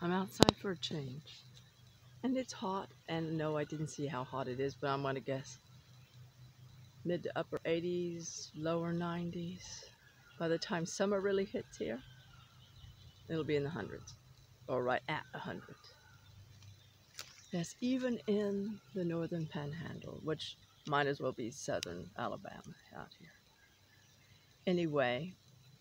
I'm outside for a change. And it's hot. And no, I didn't see how hot it is, but I'm going to guess mid to upper 80s, lower 90s. By the time summer really hits here, it'll be in the hundreds, or right at 100. Yes, even in the northern panhandle, which might as well be southern Alabama out here. Anyway,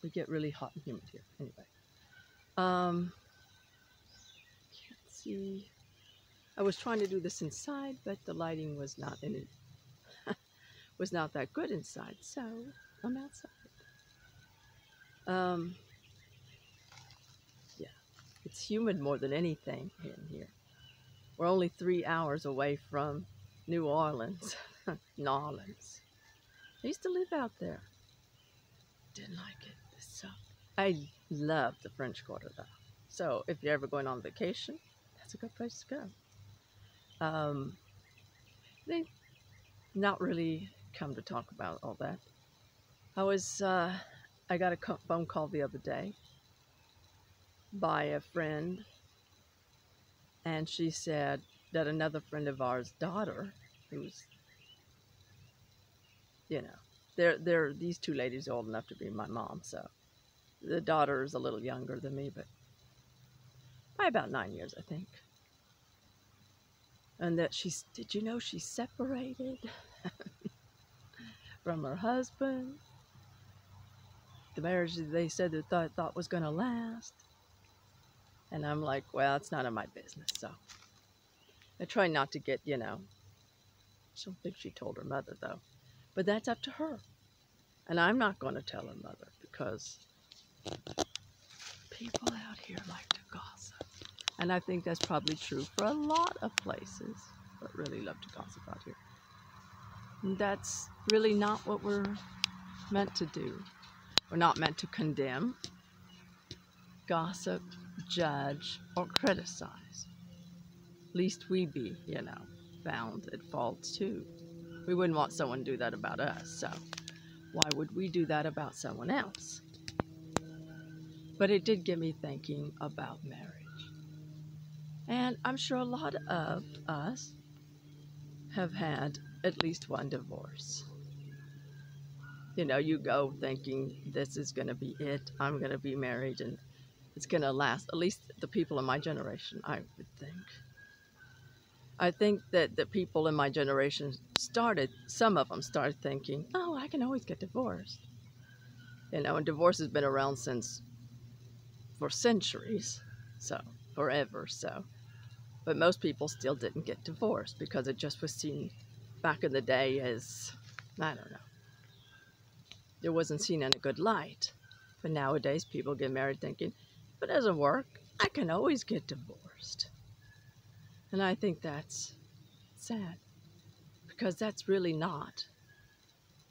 we get really hot and humid here. Anyway, can't see. I was trying to do this inside, but the lighting was not in it. Was not that good inside, so I'm outside. Yeah, it's humid more than anything in here. We're only 3 hours away from New Orleans, New Orleans. I used to live out there. Didn't like it. This sucked. I love the French Quarter though. So if you're ever going on vacation, that's a good place to go. They not really come to talk about all that. I got a phone call the other day by a friend, and she said that another friend of ours' daughter, who's, these two ladies are old enough to be my mom, so the daughter is a little younger than me, but by about 9 years, I think. And that did you know she's separated from her husband? The marriage they said they thought was going to last. And I'm like, well, it's none of my business. So I try not to get, I don't think she told her mother, though. But that's up to her. And I'm not going to tell her mother because people out here like to gossip. And I think that's probably true for a lot of places that really love to gossip out here. And that's really not what we're meant to do. We're not meant to condemn, gossip, judge, or criticize. Least we be, found at fault too. We wouldn't want someone to do that about us, so why would we do that about someone else? But it did get me thinking about marriage. And I'm sure a lot of us have had at least one divorce. You go thinking this is going to be it. I'm going to be married and it's going to last. At least the people in my generation, I would think. I think that the people in my generation some of them started thinking, oh, I can always get divorced. And divorce has been around for centuries, so forever, so. But most people still didn't get divorced because it just was seen back in the day as, I don't know. It wasn't seen in a good light. But nowadays, people get married thinking, if it doesn't work, I can always get divorced. And I think that's sad, because that's really not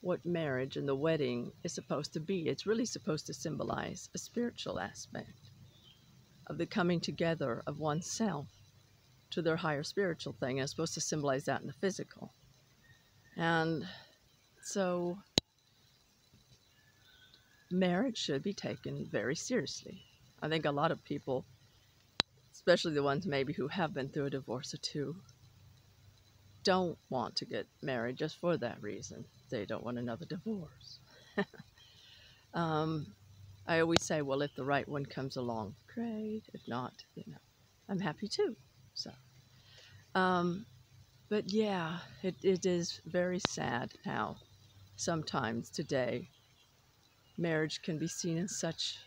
what marriage and the wedding is supposed to be. It's really supposed to symbolize a spiritual aspect of the coming together of oneself to their higher spiritual thing. And it's supposed to symbolize that in the physical. And so marriage should be taken very seriously. I think a lot of people, especially the ones maybe who have been through a divorce or two, don't want to get married just for that reason. They don't want another divorce. I always say, well, if the right one comes along, great. If not, I'm happy too. So, but yeah, it is very sad how sometimes today marriage can be seen in such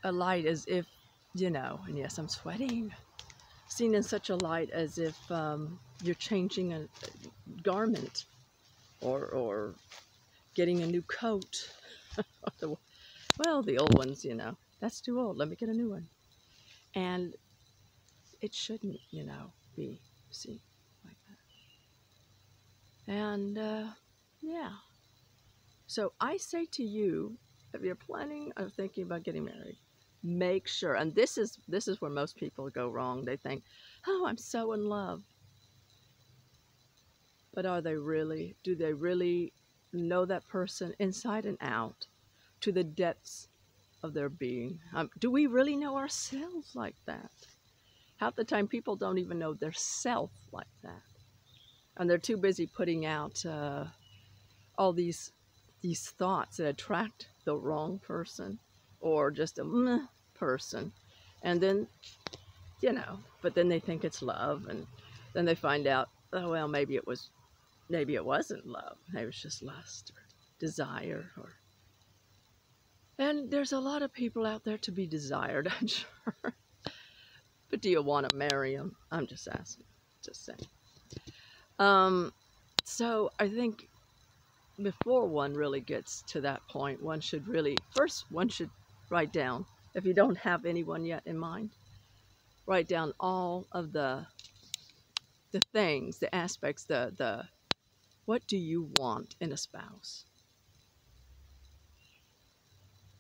a light as if, and yes, I'm sweating, seen in such a light as if you're changing a garment or getting a new coat. Well, the old ones, that's too old. Let me get a new one. And it shouldn't, be seen like that. And yeah. So I say to you, if you're planning or thinking about getting married, make sure, and this is where most people go wrong. They think, oh, I'm so in love. But are they really? Do they really know that person inside and out to the depths of their being. Do we really know ourselves like that? Half the time, people don't even know their self like that, and they're too busy putting out all these thoughts that attract the wrong person, or just a meh person, and then but then they think it's love, and then they find out, oh well, maybe it wasn't love. Maybe it was just lust or desire, and there's a lot of people out there to be desired, I'm sure. But do you want to marry them? I'm just asking, just saying. So I think before one really gets to that point, one should write down, if you don't have anyone yet in mind, write down all of the things, the aspects, the what do you want in a spouse?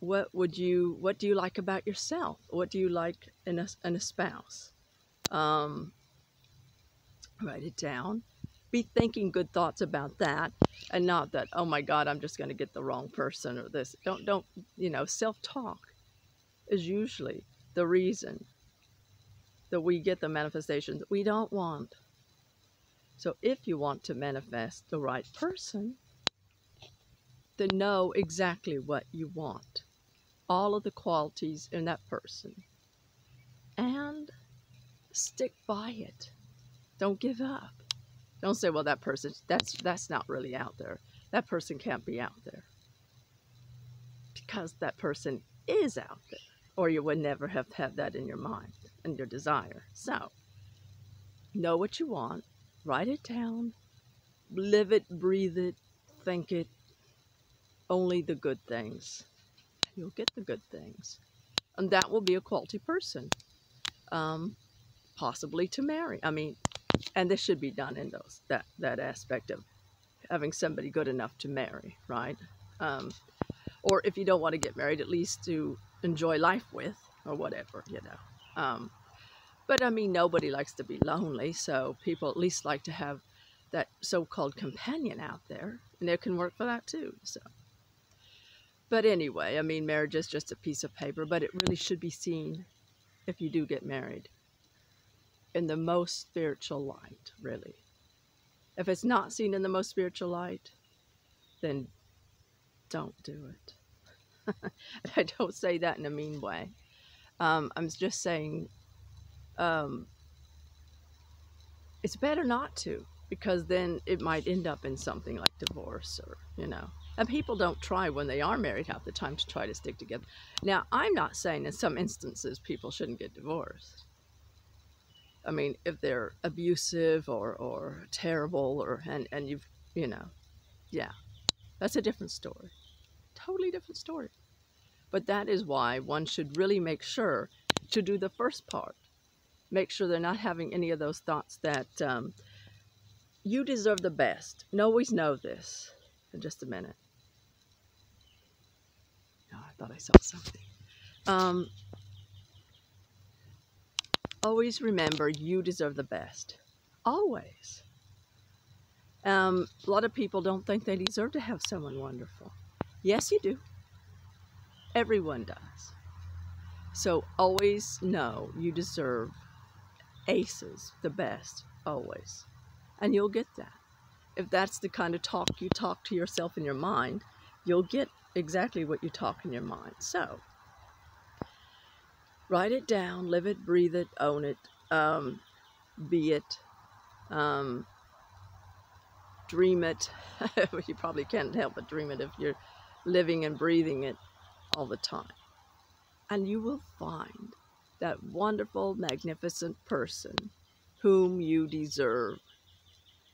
What do you like about yourself? What do you like in a spouse? Write it down. Be thinking good thoughts about that, and not that, oh my God, I'm just going to get the wrong person or this. Don't self-talk is usually the reason that we get the manifestations that we don't want. So if you want to manifest the right person, then know exactly what you want, all of the qualities in that person, and stick by it. Don't give up. Don't say, well, that person, that's not really out there. That person can't be out there. Because that person is out there, or you would never have had that in your mind and your desire. So, know what you want, write it down, live it, breathe it, think it, only the good things. You'll get the good things. And that will be a quality person, possibly to marry. And this should be done in that aspect of having somebody good enough to marry, right? Or if you don't want to get married, at least to enjoy life with, or whatever, But nobody likes to be lonely, so people at least like to have that so-called companion out there, and it can work for that too. So, but anyway, marriage is just a piece of paper, but it really should be seen, if you do get married, in the most spiritual light, really. If it's not seen in the most spiritual light, then don't do it. I don't say that in a mean way. I'm just saying it's better not to, because then it might end up in something like divorce, or, And people don't try when they are married half the time to try to stick together. Now, I'm not saying in some instances people shouldn't get divorced. If they're abusive or terrible, and you've, yeah, that's a different story. Totally different story. But that is why one should really make sure to do the first part. Make sure they're not having any of those thoughts that you deserve the best. And always know this. In just a minute. Oh, I thought I saw something. Always remember you deserve the best. Always. A lot of people don't think they deserve to have someone wonderful. Yes, you do. Everyone does. So always know you deserve aces, the best, always. And you'll get that. If that's the kind of talk you talk to yourself in your mind, you'll get exactly what you talk in your mind. So, write it down, live it, breathe it, own it, be it, dream it. You probably can't help but dream it if you're living and breathing it all the time. And you will find that wonderful, magnificent person whom you deserve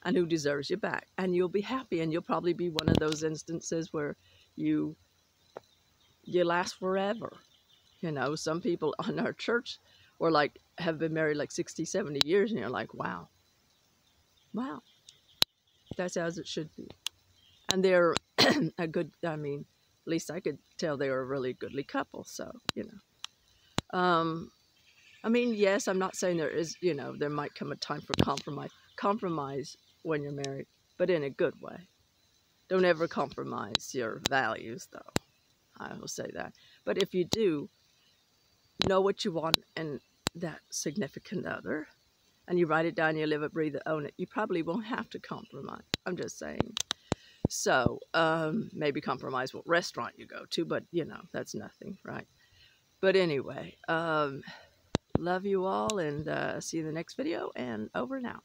and who deserves you back. And you'll be happy, and you'll probably be one of those instances where you last forever. Some people on our church have been married 60, 70 years, and you're like, wow, that's as it should be. And they're a good, at least I could tell they were a really goodly couple. So, yes, I'm not saying there might come a time for compromise when you're married, but in a good way. Don't ever compromise your values, though. I will say that. But if you do know what you want and that significant other, and you write it down, you live it, breathe it, own it, you probably won't have to compromise. I'm just saying. So maybe compromise what restaurant you go to, but you know, that's nothing, right? But anyway, love you all, and see you in the next video, and over and out.